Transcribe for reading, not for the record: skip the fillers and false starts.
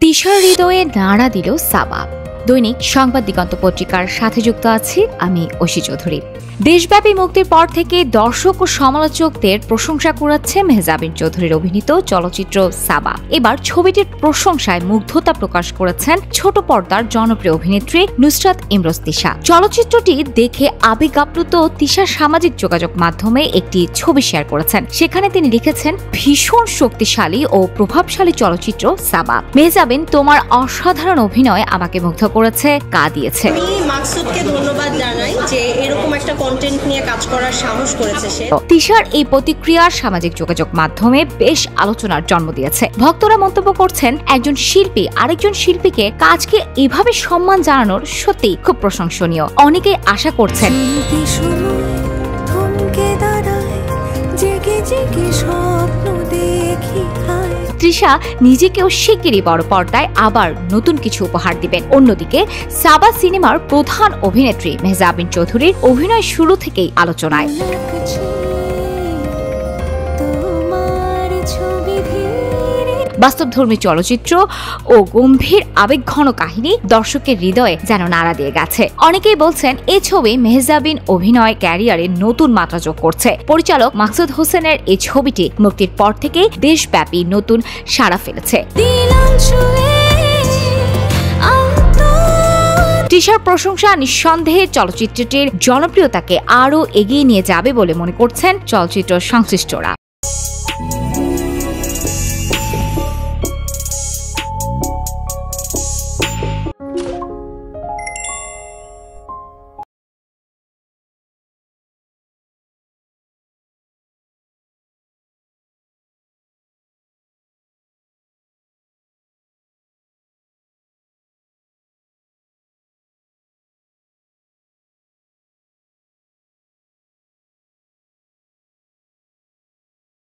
তিশার হৃদয়ে নাড়া দিল সাবা। দৈনিক সংবাদ দিগন্ত পত্রিকার সাথে যুক্ত আছি আমি ঐশী চৌধুরী। দেশব্যাপী মুক্তির পর থেকে দর্শক ও সমালোচকদের প্রশংসা কুড়াচ্ছে মেহজাবিন চৌধুরীর অভিনীত চলচ্চিত্র সাবা। এবার ছবিটির প্রশংসায় মুগ্ধতা প্রকাশ করেছেন ছোট পর্দার জনপ্রিয় অভিনেত্রী নুসরাত ইমরোজ তিশা। চলচ্চিত্রটি দেখে আবেগ আপ্লুত তিশা সামাজিক যোগাযোগ মাধ্যমে একটি ছবি শেয়ার করেছেন। সেখানে তিনি লিখেছেন, ভীষণ শক্তিশালী ও প্রভাবশালী চলচ্চিত্র সাবা। মেহজাবিন, তোমার অসাধারণ অভিনয় আমাকে মুগ্ধ করেছে, কাঁদিয়েছে। আমি মাকসুদকে ধন্যবাদ জানাই যে এরকম একটা কন্টেন্ট নিয়ে কাজ করার সাহস করেছে সে। তিশার এই প্রতিক্রিয়া সামাজিক যোগাযোগ মাধ্যমে বেশ আলোচনার জন্ম দিয়েছে। ভক্তরা মন্তব্য করছেন, একজন শিল্পী আরেকজন শিল্পীকে কাজকে এভাবে সম্মান জানানোর সত্যি খুব প্রশংসনীয়। অনেকেই আশা করছেন তৃষা নিজেকেও শিগগিরই বড় পর্দায় আবার নতুন কিছু উপহার দিবেন। অন্যদিকে সাবা সিনেমার প্রধান অভিনেত্রী মেহজাবিন চৌধুরীর অভিনয় শুরু থেকেই আলোচনায়। বাস্তবধর্মী চলচ্চিত্র ও গম্ভীর আবেগঘন কাহিনী দর্শকের হৃদয়ে যেন নাড়া দিয়ে গেছে। অনেকেই বলছেন, এই ছবি মেহজাবিন অভিনয় ক্যারিয়ারে নতুন মাত্রা যোগ করছে। পরিচালক মাকসুদ হোসেনের এই ছবিটি মুক্তির পর থেকে দেশব্যাপী নতুন সাড়া ফেলেছে। তিশার প্রশংসা নিঃসন্দেহে চলচ্চিত্রটির জনপ্রিয়তাকে আরও এগিয়ে নিয়ে যাবে বলে মনে করছেন চলচ্চিত্র সংশ্লিষ্টরা।